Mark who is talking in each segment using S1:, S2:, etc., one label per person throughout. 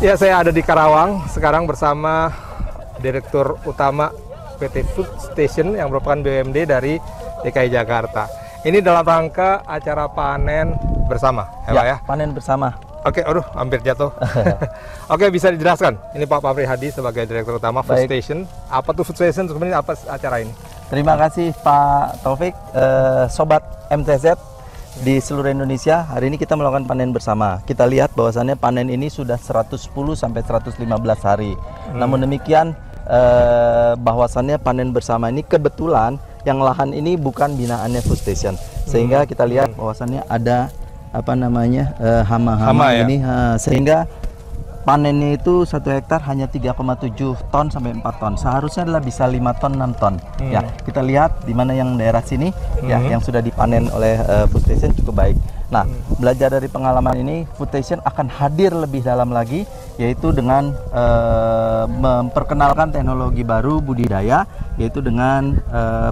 S1: Ya, saya ada di Karawang sekarang bersama Direktur Utama PT Food Station yang merupakan BUMD dari DKI Jakarta. Ini dalam rangka acara panen bersama, ya Pak ya?
S2: Panen bersama.
S1: Oke, aduh hampir jatuh. Oke, bisa dijelaskan? Ini Pak Fahri Hadi sebagai Direktur Utama Food Station. Apa tuh Food Station? Sebenarnya apa acara ini?
S2: Terima kasih Pak Taufik, Sobat MTZ di seluruh Indonesia. Hari ini kita melakukan panen bersama. Kita lihat bahwasannya panen ini sudah 110 sampai 115 hari. Namun demikian bahwasannya panen bersama ini kebetulan yang lahan ini bukan binaannya Food Station. Sehingga kita lihat bahwasannya ada hama-hama ini, sehingga panennya itu 1 hektar hanya 3,7 ton sampai 4 ton. Seharusnya adalah bisa 5 ton 6 ton. Ya, kita lihat di mana yang daerah sini ya yang sudah dipanen oleh Food Station cukup baik. Nah, belajar dari pengalaman ini, Food Station akan hadir lebih dalam lagi, yaitu dengan memperkenalkan teknologi baru budidaya, yaitu dengan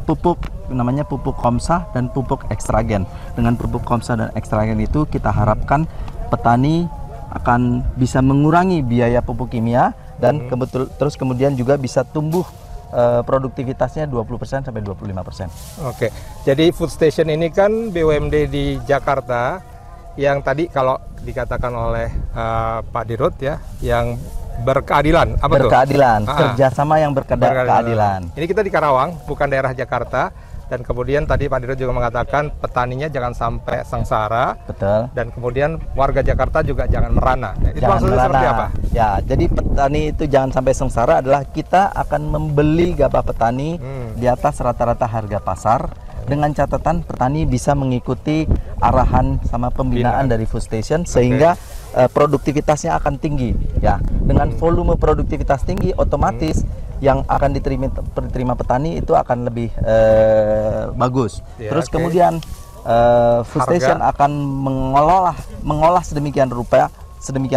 S2: pupuk, namanya pupuk Komsa dan pupuk ekstragen. Dengan pupuk Komsa dan ekstragen itu kita harapkan petani akan bisa mengurangi biaya pupuk kimia dan terus kemudian juga bisa tumbuh produktivitasnya 20% sampai 25%.
S1: Oke, jadi Food Station ini kan BUMD di Jakarta yang tadi kalau dikatakan oleh Pak Dirut ya, yang berkeadilan. Apa
S2: berkeadilan,
S1: tuh?
S2: Kerjasama yang berkeadilan.
S1: Ini kita di Karawang, bukan daerah Jakarta. Dan kemudian tadi Pak Dirut juga mengatakan petaninya jangan sampai sengsara.
S2: Betul.
S1: Dan kemudian warga Jakarta juga jangan merana. Itu maksudnya seperti apa?
S2: Ya, jadi petani itu jangan sampai sengsara adalah kita akan membeli gabah petani di atas rata-rata harga pasar, dengan catatan petani bisa mengikuti arahan sama pembinaan dari Food Station sehingga produktivitasnya akan tinggi. Ya, dengan volume produktivitas tinggi otomatis yang akan diterima petani itu akan lebih bagus. Ya, terus kemudian Food Station akan mengolah sedemikian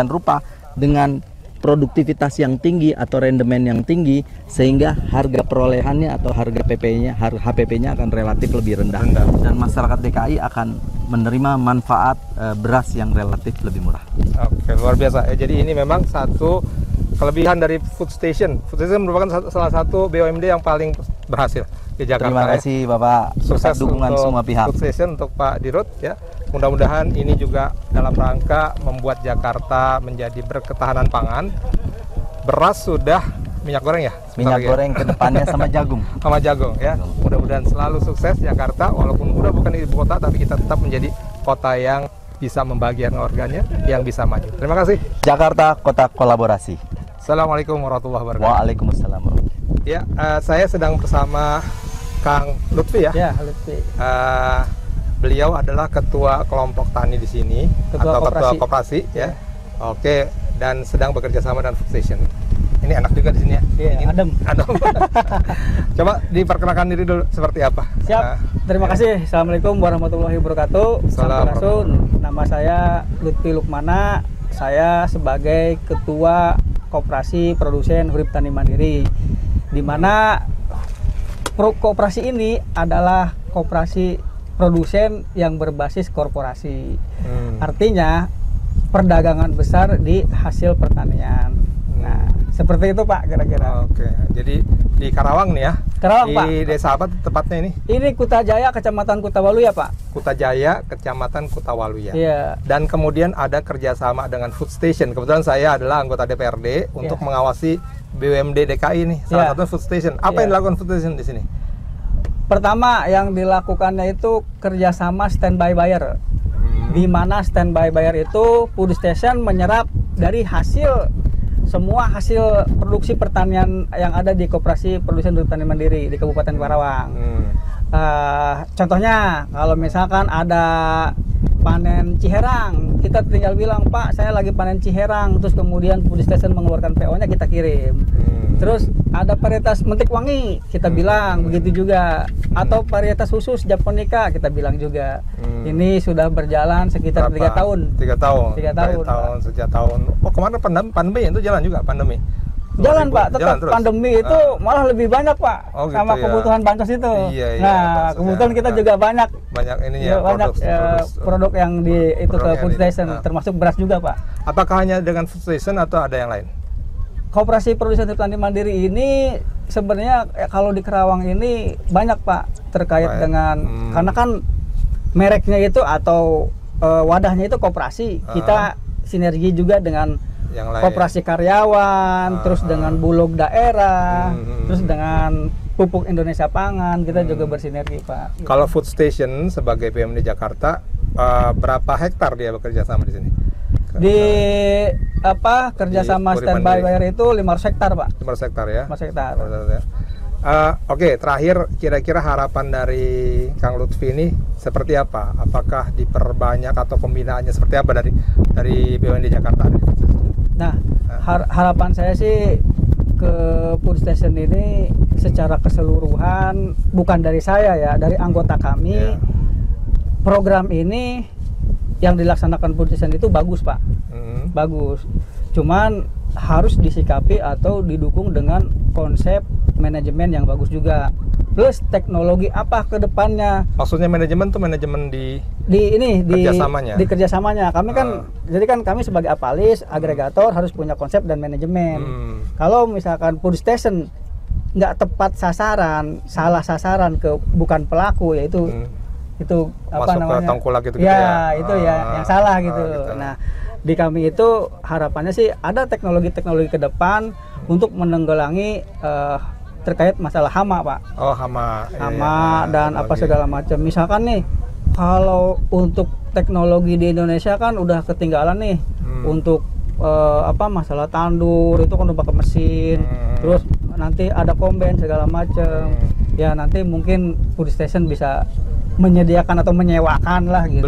S2: rupa dengan produktivitas yang tinggi atau rendemen yang tinggi sehingga harga perolehannya atau harga HPP-nya akan relatif lebih rendah. Dan masyarakat DKI akan menerima manfaat beras yang relatif lebih murah.
S1: Oke, luar biasa. Jadi ini memang satu kelebihan dari Food Station. Food Station merupakan salah satu BUMD yang paling berhasil di Jakarta.
S2: Terima kasih Bapak.
S1: Sukses
S2: dukungan
S1: untuk
S2: semua pihak.
S1: Food Station, untuk Pak Dirut ya. Mudah-mudahan ini juga dalam rangka membuat Jakarta menjadi berketahanan pangan. Beras sudah, minyak goreng ya?
S2: Minyak goreng ke depannya sama jagung.
S1: Sama jagung ya. Mudah-mudahan selalu sukses Jakarta, walaupun udah bukan ibu kota, tapi kita tetap menjadi kota yang bisa membagikan warganya, yang bisa maju. Terima kasih.
S2: Jakarta, kota kolaborasi.
S1: Assalamualaikum warahmatullahi wabarakatuh.
S2: Waalaikumsalam warahmatullahi.
S1: Ya, saya sedang bersama Kang Lutfi ya.
S3: Ya, Lutfi.
S1: Beliau adalah ketua kelompok tani di sini, ketua koperasi ya. Oke, dan sedang bekerja sama dengan Food Station. Ini enak juga di sini ya.
S3: Iya, adem.
S1: Coba diperkenalkan diri dulu seperti apa.
S3: Siap. Terima kasih. Assalamualaikum warahmatullahi wabarakatuh. Sampurasun. Nama saya Lutfi Lukmana. Saya sebagai ketua Koperasi Produsen Urip Tani Mandiri, di mana koperasi ini adalah koperasi produsen yang berbasis korporasi. Artinya perdagangan besar di hasil pertanian. Nah, seperti itu Pak kira-kira.
S1: Oke, jadi di Karawang nih ya.
S3: Karawang
S1: di
S3: Pak.
S1: Di desa apa tepatnya ini?
S3: Ini Kutajaya, Kecamatan Kutawaluya Pak.
S1: Kutajaya, Kecamatan Kutawaluya.
S3: Iya.
S1: Dan kemudian ada kerjasama dengan Food Station. Kebetulan saya adalah anggota DPRD untuk mengawasi BUMD DKI nih. Salah satunya Food Station. Apa yang dilakukan Food Station di sini?
S3: Pertama yang dilakukannya itu kerjasama standby buyer. Di mana standby buyer itu Food Station menyerap dari semua hasil produksi pertanian yang ada di Koperasi Produsen Urip Tani Mandiri di Kabupaten Karawang. Contohnya kalau misalkan ada panen Ciherang, kita tinggal bilang, Pak saya lagi panen Ciherang, terus kemudian Food Station mengeluarkan PO-nya, kita kirim. Terus ada varietas mentik wangi, kita bilang begitu juga. Atau varietas khusus Japonica, kita bilang juga. Ini sudah berjalan sekitar 3 tahun.
S1: 3 tahun.
S3: 3 tahun.
S1: Sejak tahun. Oh, kemarin pandemi itu jalan juga pandemi.
S3: Jalan Pak, tetap
S1: jalan terus?
S3: pandemi itu malah lebih banyak Pak,
S1: Oh, gitu
S3: sama
S1: ya.
S3: kebutuhan bansos itu.
S1: Iya, iya,
S3: Nah,
S1: bansosnya.
S3: kebetulan kita juga banyak
S1: ininya
S3: banyak produk yang di itu
S1: produk
S3: ke
S1: yang
S3: food
S1: di-
S3: station,
S1: ah.
S3: termasuk beras juga Pak.
S1: Apakah hanya dengan food station atau ada yang lain?
S3: Koperasi Produsen Petani Mandiri ini sebenarnya kalau di Kerawang ini banyak Pak terkait
S1: Baik.
S3: dengan karena kan mereknya itu atau wadahnya itu koperasi. Kita sinergi juga dengan
S1: Yang lain.
S3: koperasi karyawan, terus dengan bulog daerah, terus dengan pupuk Indonesia Pangan, kita juga bersinergi Pak.
S1: Kalau food station sebagai BUMD Jakarta, berapa hektar dia bekerja sama di sini?
S3: Di kerjasama
S1: Puri
S3: standby
S1: Mandiri.
S3: wire itu 500 hektar Pak.
S1: 500 hektar ya?
S3: 500 hektar.
S1: Oke, terakhir kira-kira harapan dari Kang Lutfi ini seperti apa? Apakah diperbanyak atau pembinaannya seperti apa dari BUMD Jakarta?
S3: Nah, harapan saya sih ke food station ini secara keseluruhan, bukan dari saya ya, dari anggota kami.
S1: Ya.
S3: Program ini yang dilaksanakan food station itu bagus Pak, bagus. Cuman harus disikapi atau didukung dengan konsep manajemen yang bagus juga. Plus teknologi apa ke depannya.
S1: Maksudnya manajemen tuh manajemen di kerjasamanya.
S3: Di kerjasamanya. Kami kan jadi kan kami sebagai apalis, agregator harus punya konsep dan manajemen. Kalau misalkan food station nggak tepat sasaran, salah sasaran ke bukan pelaku, yaitu itu apa
S1: Masuk
S3: namanya?
S1: ke tengkulak gitu
S3: ya, itu ya yang salah gitu.
S1: Gitu.
S3: Nah, di kami itu harapannya sih ada teknologi-teknologi ke depan untuk menenggelangi terkait masalah hama Pak.
S1: Oh, hama.
S3: Hama
S1: Iya,
S3: dan
S1: teknologi.
S3: apa segala macam. Misalkan nih kalau untuk teknologi di Indonesia kan udah ketinggalan nih untuk masalah tandur itu kan udah pakai mesin. Terus nanti ada komben segala macam. Ya nanti mungkin food station bisa menyediakan atau menyewakan lah gitu.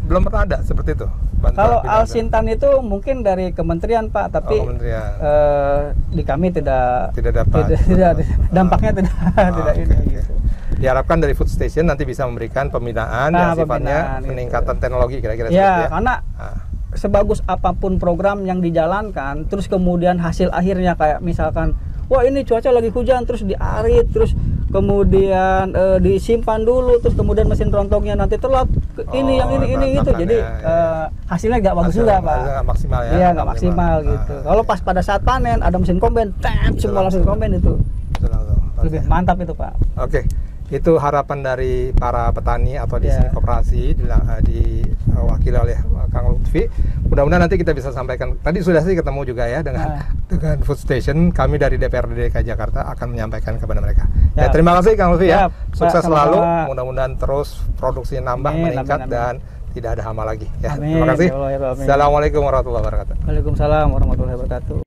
S1: Belum pernah ada seperti itu.
S3: Kalau Alsintan itu mungkin dari kementerian Pak, tapi di kami tidak
S1: dapat.
S3: tidak dampaknya tidak ini gitu.
S1: Diharapkan dari food station nanti bisa memberikan pembinaan yang sifatnya peningkatan teknologi kira-kira seperti
S3: ya. Karena sebagus apapun program yang dijalankan, terus kemudian hasil akhirnya kayak misalkan, wah ini cuaca lagi hujan, terus diarit, terus kemudian disimpan dulu, terus kemudian mesin rontongnya nanti telat, ini itu, jadi hasilnya nggak bagus juga Pak.
S1: Nggak maksimal ya?
S3: Iya nggak maksimal gitu. Kalau pas pada saat panen ada mesin komben, semua langsung komben itu. Lebih mantap itu Pak.
S1: Oke. Itu harapan dari para petani atau di sini koperasi diwakili oleh Kang Lutfi. Mudah-mudahan nanti kita bisa sampaikan. Tadi sudah sih ketemu juga ya dengan food station. Kami dari DPRD DKI Jakarta akan menyampaikan kepada mereka. Ya, terima kasih Kang Lutfi ya. Sukses selalu. Mudah-mudahan terus produksinya nambah, meningkat dan tidak ada hama lagi. Ya, terima kasih. Assalamualaikum warahmatullahi wabarakatuh.
S3: Waalaikumsalam warahmatullahi wabarakatuh.